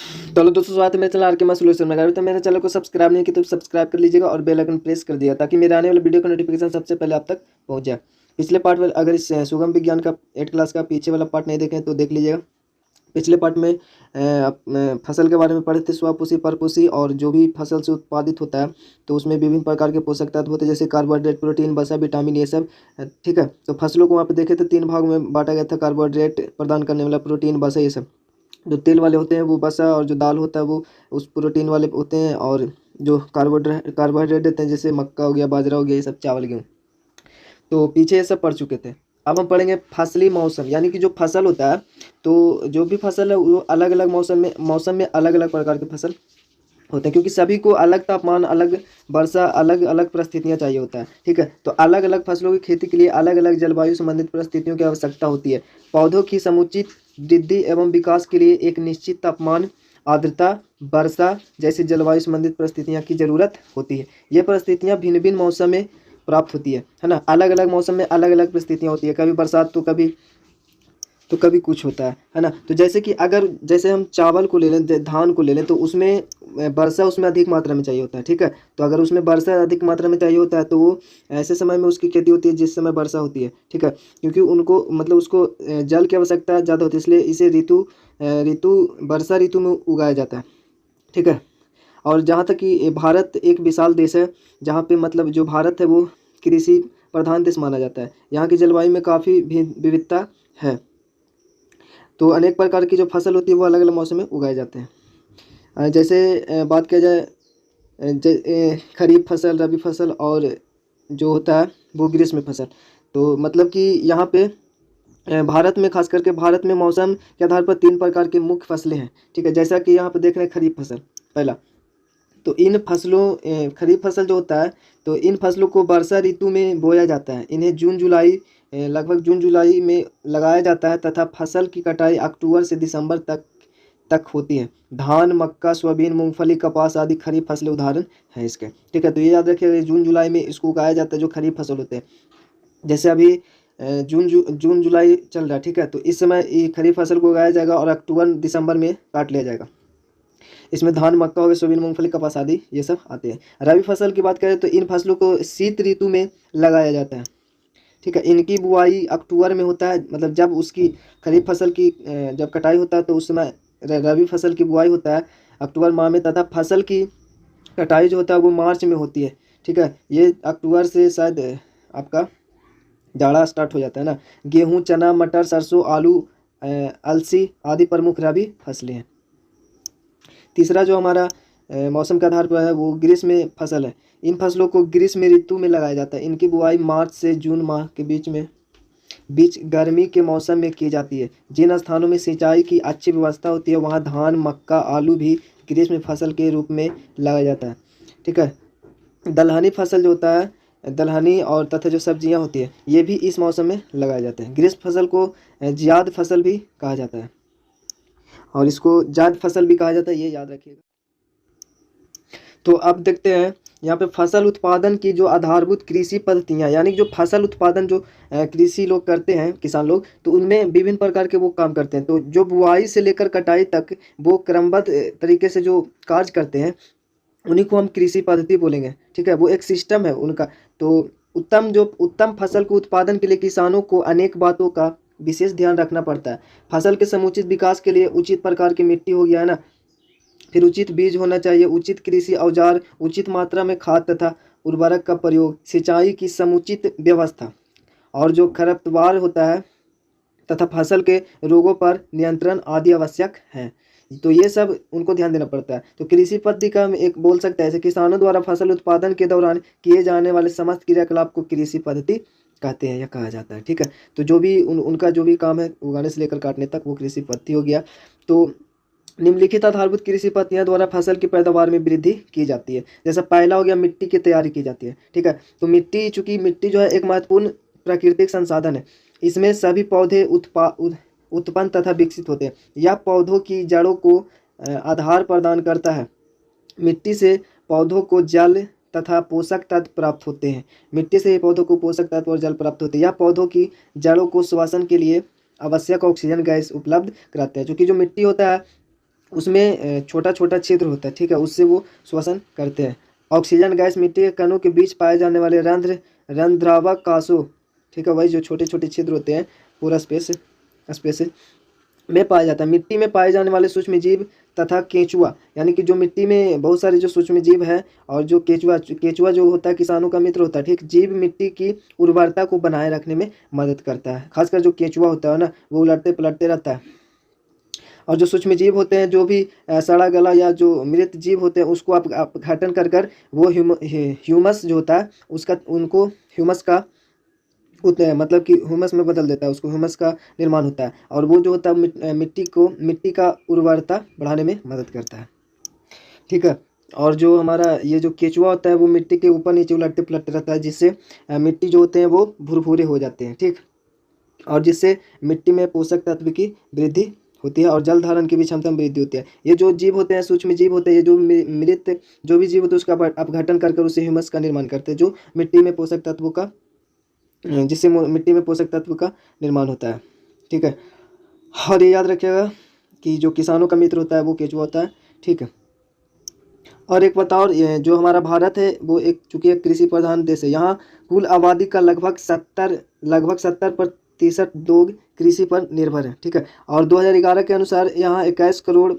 चलो दोस्तों, स्वागत है मेरे चैनल आर के सोल्यूशन में। अगर तो मेरे चैनल को सब्सक्राइब नहीं किया तो सब्सक्राइब कर लीजिएगा और बेल आइकन प्रेस कर दिया ताकि मेरे आने वाले वीडियो का नोटिफिकेशन सबसे पहले आप तक पहुंच जाए। पिछले पार्ट में अगर इस सुगम विज्ञान का 8 क्लास का पीछे वाला पार्ट नहीं देखें तो देख लीजिएगा। पिछले पार्ट में फसल के बारे में पढ़े थे, स्वपोषी परपोषी, और जो भी फसल से उत्पादित होता है तो उसमें विभिन्न प्रकार के पोषक तत्व होते हैं, जैसे कार्बोहाइड्रेट, प्रोटीन, वसा, विटामिन, ये सब। ठीक है, तो फसलों को वहाँ पे देखे थे 3 भाग में बांटा गया था, कार्बोहाइड्रेट प्रदान करने वाला, प्रोटीन, वसा, ये सब। जो तेल वाले होते हैं वो वसा, और जो दाल होता है वो उस प्रोटीन वाले होते हैं, और जो कार्बोहाइड्रेट देते हैं जैसे मक्का हो गया, बाजरा हो गया, ये सब, चावल, गेहूँ। तो पीछे ये सब पढ़ चुके थे। अब हम पढ़ेंगे फसली मौसम, यानी कि जो फसल होता है तो जो भी फसल है वो अलग अलग मौसम में अलग अलग प्रकार के फसल होते हैं, क्योंकि सभी को अलग तापमान, अलग वर्षा, अलग अलग परिस्थितियां चाहिए होता है। ठीक है, तो अलग अलग फसलों की खेती के लिए अलग अलग जलवायु संबंधित परिस्थितियों की आवश्यकता होती है। पौधों की समुचित वृद्धि एवं विकास के लिए एक निश्चित तापमान, आर्द्रता, वर्षा जैसी जलवायु संबंधित परिस्थितियां की जरूरत होती है। ये परिस्थितियां भिन्न भिन्न मौसम में प्राप्त होती है ना। अलग अलग मौसम में अलग अलग परिस्थितियां होती है, कभी बरसात तो कभी कुछ होता है ना। तो जैसे कि अगर जैसे हम चावल को ले लें, धान को ले लें, तो उसमें वर्षा उसमें अधिक मात्रा में चाहिए होता है। ठीक है, तो अगर उसमें वर्षा अधिक मात्रा में चाहिए होता है तो वो ऐसे समय में उसकी खेती होती है जिस समय वर्षा होती है। ठीक है, क्योंकि उनको मतलब उसको जल की आवश्यकता ज़्यादा होती है, इसलिए इसे ऋतु वर्षा ऋतु में उगाया जाता है। ठीक है, और जहाँ तक कि भारत एक विशाल देश है, जहाँ पे मतलब जो भारत है वो कृषि प्रधान देश माना जाता है। यहाँ की जलवायु में काफ़ी विविधता है, तो अनेक प्रकार की जो फसल होती है वो अलग अलग मौसम में उगाए जाते हैं। जैसे बात किया जाए खरीफ फसल, रबी फसल, और जो होता है वो ग्रीष्म फसल। तो मतलब कि यहाँ पे भारत में, खास करके भारत में मौसम के आधार पर 3 प्रकार की मुख्य फसलें हैं। ठीक है, जैसा कि यहाँ पे देख रहे हैं खरीफ फसल पहला। तो इन फसलों खरीफ फसल जो होता है तो इन फसलों को वर्षा ऋतु में बोया जाता है। इन्हें लगभग जून जुलाई में लगाया जाता है तथा फसल की कटाई अक्टूबर से दिसंबर तक होती है। धान, मक्का, सोयाबीन, मूंगफली, कपास आदि खरीफ फसलें उदाहरण हैं इसके। ठीक है, तो ये याद रखिए, जून जुलाई में इसको उगाया जाता है जो खरीफ फसल होते हैं। जैसे अभी जून जुलाई चल रहा है। ठीक है, तो इस समय ये खरीफ फसल को उगाया जाएगा और अक्टूबर दिसंबर में काट लिया जाएगा। इसमें धान, मक्का हो गया, सोयाबीन, मूंगफली, कपास आदि ये सब आते हैं। रबी फसल की बात करें तो इन फसलों को शीत ऋतु में लगाया जाता है। ठीक है, इनकी बुआई अक्टूबर में होता है, मतलब जब उसकी खरीफ फसल की जब कटाई होता है तो उस समय रबी फसल की बुआई होता है अक्टूबर माह में, तथा फसल की कटाई जो होता है वो मार्च में होती है। ठीक है, ये अक्टूबर से शायद आपका जाड़ा स्टार्ट हो जाता है ना। गेहूँ, चना, मटर, सरसों, आलू, अलसी आदि प्रमुख रबी फसलें हैं। तीसरा जो हमारा मौसम के आधार पर है वो ग्रीष्म फसल है। इन फसलों को ग्रीष्म ऋतु में लगाया जाता है। इनकी बुआई मार्च से जून माह के बीच गर्मी के मौसम में की जाती है। जिन स्थानों में सिंचाई की अच्छी व्यवस्था होती है वहाँ धान, मक्का, आलू भी ग्रीष्म फसल के रूप में लगाया जाता है। ठीक है, दलहनी फसल जो होता है, दलहनी और तथा जो सब्जियां होती है ये भी इस मौसम में लगाए जाते हैं। ग्रीष्म फसल को जियाद फसल भी कहा जाता है, और इसको जायद फसल भी कहा जाता है, ये याद रखिएगा। तो अब देखते हैं यहाँ पे फसल उत्पादन की जो आधारभूत कृषि पद्धतियाँ, यानी जो फसल उत्पादन जो कृषि लोग करते हैं, किसान लोग, तो उनमें विभिन्न प्रकार के वो काम करते हैं। तो जो बुआई से लेकर कटाई तक वो क्रमबद्ध तरीके से जो कार्य करते हैं उन्हीं को हम कृषि पद्धति बोलेंगे। ठीक है, वो एक सिस्टम है उनका। तो उत्तम फसल को उत्पादन के लिए किसानों को अनेक बातों का विशेष ध्यान रखना पड़ता है। फसल के समुचित विकास के लिए उचित प्रकार की मिट्टी हो गया है ना, फिर उचित बीज होना चाहिए, उचित कृषि औजार, उचित मात्रा में खाद तथा उर्वरक का प्रयोग, सिंचाई की समुचित व्यवस्था, और जो खरपतवार होता है तथा फसल के रोगों पर नियंत्रण आदि आवश्यक है। तो ये सब उनको ध्यान देना पड़ता है। तो कृषि पद्धति का हम एक बोल सकते हैं, ऐसे किसानों द्वारा फसल उत्पादन के दौरान किए जाने वाले समस्त क्रियाकलाप को कृषि पद्धति कहते हैं या कहा जाता है। ठीक है, तो जो भी उनका जो भी काम है उगाने से लेकर काटने तक वो कृषि पद्धति हो गया। तो निम्नलिखित आधारभूत कृषि पद्धतियां द्वारा फसल की पैदावार में वृद्धि की जाती है। जैसा पहला हो गया, मिट्टी की तैयारी की जाती है। ठीक है, तो चूंकि मिट्टी जो है एक महत्वपूर्ण प्राकृतिक संसाधन है, इसमें सभी पौधे उत्पन्न तथा विकसित होते हैं। यह पौधों की जड़ों को आधार प्रदान करता है। मिट्टी से पौधों को जल तथा पोषक तत्व प्राप्त होते हैं। मिट्टी से पौधों को पोषक तत्व और जल प्राप्त होते हैं। यह पौधों की जड़ों को श्वसन के लिए आवश्यक ऑक्सीजन गैस उपलब्ध कराते हैं। क्योंकि जो मिट्टी होता है उसमें छोटा छोटा छिद्र होता है, ठीक है, उससे वो श्वसन करते हैं। ऑक्सीजन गैस मिट्टी के कणों के बीच पाए जाने वाले रंध्रावक कासों, ठीक है, वही जो छोटे छोटे छिद्र होते हैं, पूरा स्पेस स्पेस में पाया जाता है। मिट्टी में पाए जाने वाले सूक्ष्म जीव तथा केंचुआ, यानी कि जो मिट्टी में बहुत सारे जो सूक्ष्म जीव है, और जो केंचुआ केंचुआ जो होता है किसानों का मित्र होता है, ठीक, जीव मिट्टी की उर्वरता को बनाए रखने में मदद करता है। खासकर जो केंचुआ होता है ना, वो उलटते पलटते रहता है। और जो सूक्ष्म जीव होते हैं, जो भी सड़ा गला या जो मृत जीव होते हैं, उसको आप अपघटन कर कर वो ह्यूमस जो होता है उसका, उनको ह्यूमस का मतलब कि ह्यूमस में बदल देता है, उसको ह्यूमस का निर्माण होता है, और वो जो होता है मिट्टी का उर्वरता बढ़ाने में मदद करता है, ठीक है। और जो हमारा ये जो केचुआ होता है वो मिट्टी के ऊपर नीचे उलटते पलटते रहता है, जिससे मिट्टी जो होते हैं वो भुरभुरे हो जाते हैं, ठीक, और जिससे मिट्टी में पोषक तत्व की वृद्धि होती है और जल धारण की भी क्षमता में वृद्धि होती है। ये जो जीव होते हैं, सूक्ष्म जीव होते हैं, ये जो मृत जो भी जीव होते हैं उसका अपघटन कर कर उससे ह्यूमस का निर्माण करते हैं, जो मिट्टी में पोषक तत्वों का जिससे मिट्टी में पोषक तत्व का निर्माण होता है, ठीक है। और ये याद रखिएगा कि जो किसानों का मित्र होता है वो केंचुआ होता है, ठीक है। और एक बताओ, जो हमारा भारत है वो एक चूंकि एक कृषि प्रधान देश है, यहाँ कुल आबादी का लगभग 70% लोग कृषि पर निर्भर है, ठीक है। और 2011 के अनुसार यहाँ 21 करोड़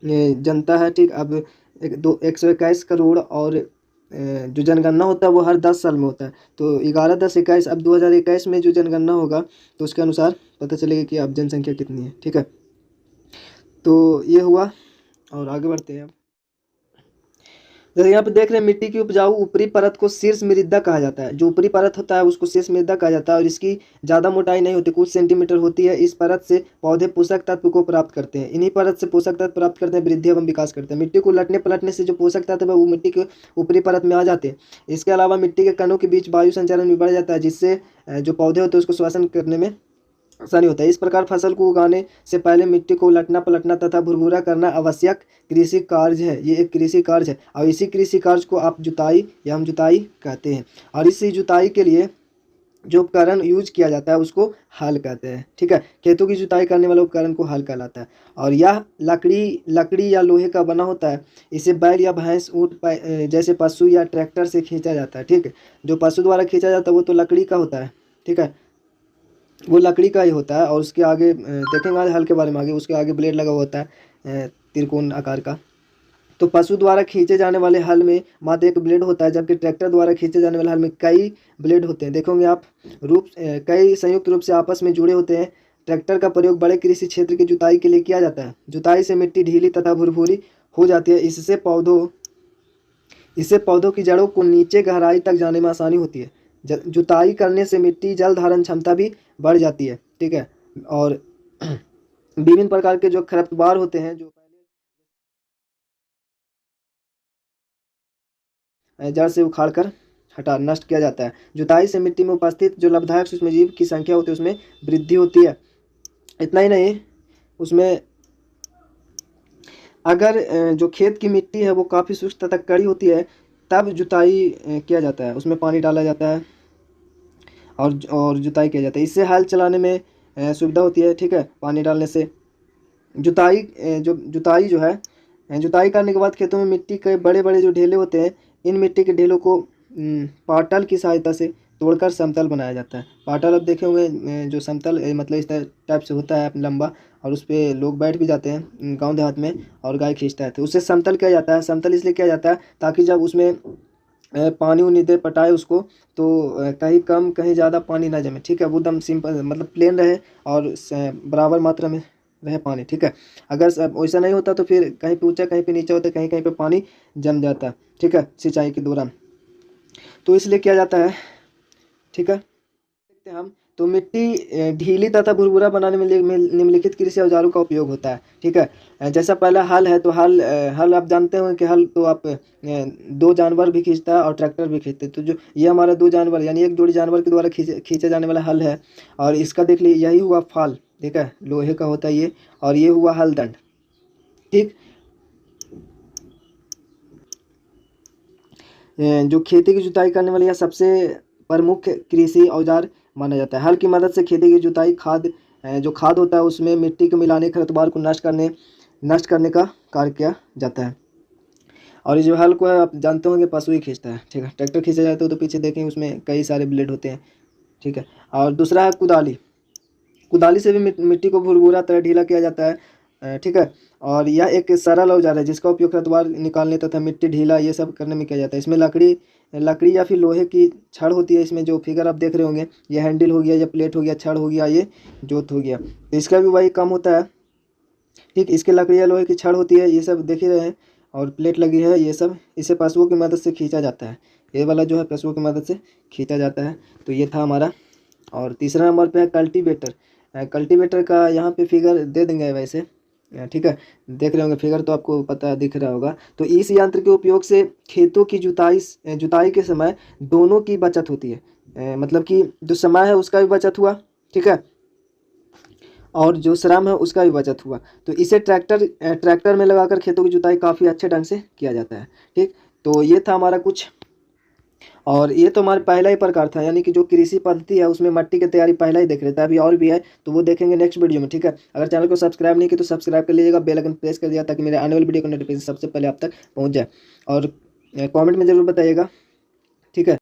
जनता है, ठीक। अब 121 करोड़, और जो जनगणना होता है वो हर 10 साल में होता है, तो 11 10 21, अब 2021 में जो जनगणना होगा तो उसके अनुसार पता चलेगा कि अब जनसंख्या कितनी है, ठीक है। तो ये हुआ, और आगे बढ़ते हैं। जैसे यहाँ पे देख रहे हैं, मिट्टी की उपजाऊ ऊपरी परत को शीर्ष मृदा कहा जाता है। जो ऊपरी परत होता है उसको शीर्ष मृदा कहा जाता है, और इसकी ज़्यादा मोटाई नहीं होती, कुछ सेंटीमीटर होती है। इस परत से पौधे पोषक तत्व को प्राप्त करते हैं, इन्हीं परत से पोषक तत्व प्राप्त करते हैं, वृद्धि एवं विकास करते हैं। मिट्टी को उलटने पलटने से जो पोषक तत्व है वो मिट्टी के ऊपरी परत में आ जाते हैं। इसके अलावा मिट्टी के कणों के बीच वायु संचालन भी बढ़ जाता है, जिससे जो पौधे होते हैं उसको श्वसन करने में आसानी होता है। इस प्रकार फसल को उगाने से पहले मिट्टी को उलटना पलटना तथा भुरभुरा करना आवश्यक कृषि कार्य है। ये एक कृषि कार्य है, और इसी कृषि कार्य को आप जुताई या हम जुताई कहते हैं। और इसी जुताई के लिए जो उपकरण यूज किया जाता है उसको हल कहते हैं, ठीक है। खेतों की जुताई करने वाले उपकरण को हल कहलाता है, और यह लकड़ी या लोहे का बना होता है। इसे बैल या भैंस, ऊँट जैसे पशु या ट्रैक्टर से खींचा जाता है, ठीक है। जो पशु द्वारा खींचा जाता है वो तो लकड़ी का होता है, ठीक है, वो लकड़ी का ही होता है। और उसके आगे देखेंगे आज हल के बारे में आगे, उसके आगे ब्लेड लगा हुआ होता है त्रिकोण आकार का। तो पशु द्वारा खींचे जाने वाले हल में मात्र एक ब्लेड होता है, जबकि ट्रैक्टर द्वारा खींचे जाने वाले हल में कई ब्लेड होते हैं। देखोगे आप कई संयुक्त रूप से आपस में जुड़े होते हैं। ट्रैक्टर का प्रयोग बड़े कृषि क्षेत्र की जुताई के लिए किया जाता है। जुताई से मिट्टी ढीली तथा भुरभुरी हो जाती है। इससे पौधों की जड़ों को नीचे गहराई तक जाने में आसानी होती है। जुताई करने से मिट्टी जल धारण क्षमता भी बढ़ जाती है, ठीक है। और विभिन्न प्रकार के जो खरपतवार होते हैं जो जड़ से उखाड़ कर नष्ट किया जाता है। जुताई से मिट्टी में उपस्थित जो लाभदायक सूक्ष्मजीव की संख्या होती है उसमें वृद्धि होती है। इतना ही नहीं, उसमें अगर जो खेत की मिट्टी है वो काफ़ी शुष्क तथा कड़ी होती है तब जुताई किया जाता है, उसमें पानी डाला जाता है और जुताई किया जाता है। इससे हल चलाने में सुविधा होती है, ठीक है, पानी डालने से। जुताई जुताई करने के बाद खेतों में मिट्टी के बड़े बड़े जो ढेले होते हैं, इन मिट्टी के ढेलों को पाटल की सहायता से तोड़कर समतल बनाया जाता है। पाटल अब देखे हुए जो समतल मतलब इस टाइप से होता है लंबा, और उस पर लोग बैठ भी जाते हैं गांव देहात में, और गाय खींचता है, तो उससे समतल किया जाता है। समतल इसलिए किया जाता है ताकि जब उसमें पानी उनी दे पटाए उसको, तो कहीं कम कहीं ज़्यादा पानी ना जमे, ठीक है, वो एकदम सिंपल मतलब प्लेन रहे और बराबर मात्रा में रहे पानी, ठीक है। अगर वैसा नहीं होता तो फिर कहीं पे ऊंचा कहीं पे नीचा होता है, कहीं कहीं पे पानी जम जाता है, ठीक है, सिंचाई के दौरान, तो इसलिए किया जाता है, ठीक है। देखते हैं हम, तो मिट्टी ढीली तथा भुरभुरा बनाने में निम्नलिखित कृषि औजारों का उपयोग होता है, ठीक है। जैसा पहला हल है, तो हल आप जानते हो कि हल तो आप दो जानवर भी खींचता है और ट्रैक्टर भी खींचते हैं। तो जो ये हमारा दो जानवर यानी एक जोड़ी जानवर के द्वारा खींचा जाने वाला हल है, और इसका देख लीजिए यही हुआ फाल, ठीक है, लोहे का होता है ये, और ये हुआ हल दंड, ठीक। जो खेती की जुताई करने वाली यह सबसे प्रमुख कृषि औजार माना जाता है। हल की मदद से खेती की जुताई जो खाद होता है उसमें मिट्टी को मिलाने, खरपतवार को नष्ट करने, नष्ट करने का कार्य किया जाता है। और ये जो हल को है आप जानते होंगे पशु ही खींचता है, ठीक है। ट्रैक्टर खींचा जाता है तो पीछे देखें उसमें कई सारे ब्लेड होते हैं, ठीक है। और दूसरा है कुदाली। कुदाली से भी मिट्टी को भुरभुरा तरह ढीला किया जाता है, ठीक है। और यह एक सरल औजार है जिसका उपयोग खरपतवार निकालने तथा मिट्टी ढीला ये सब करने में किया जाता है। इसमें लकड़ी लकड़ी या फिर लोहे की छड़ होती है। इसमें जो फिगर आप देख रहे होंगे ये हैंडल हो गया, ये प्लेट हो गया, छड़ हो गया, ये जोत हो गया, तो इसका भी वही काम होता है, ठीक। इसके लकड़ी या लोहे की छड़ होती है, ये सब देख ही रहे हैं, और प्लेट लगी है, ये सब इसे पशुओं की मदद से खींचा जाता है। ये वाला जो है पशुओं की मदद से खींचा जाता है। तो ये था हमारा। और तीसरा नंबर पे है कल्टीवेटर। कल्टीवेटर का यहाँ पे फिगर दे देंगे वैसे, ठीक है। देख रहे होंगे फिगर तो आपको पता दिख रहा होगा। तो इस यंत्र के उपयोग से खेतों की जुताई के समय दोनों की बचत होती है। मतलब कि जो समय है उसका भी बचत हुआ, ठीक है, और जो श्रम है उसका भी बचत हुआ। तो इसे ट्रैक्टर में लगाकर खेतों की जुताई काफ़ी अच्छे ढंग से किया जाता है, ठीक। तो ये था हमारा कुछ। और ये तो हमारा पहला ही प्रकार था, यानी कि जो कृषि पद्धति है उसमें मट्टी की तैयारी पहला ही देख रहे थे। अभी और भी है तो वो देखेंगे नेक्स्ट वीडियो में, ठीक है। अगर चैनल को सब्सक्राइब नहीं किया तो सब्सक्राइब कर लीजिएगा, बेल आइकन प्रेस कर दिया ताकि मेरे आने वाली वीडियो का नोटिफिकेशन सबसे पहले आप तक पहुँच जाए। और कॉमेंट में ज़रूर बताइएगा, ठीक है।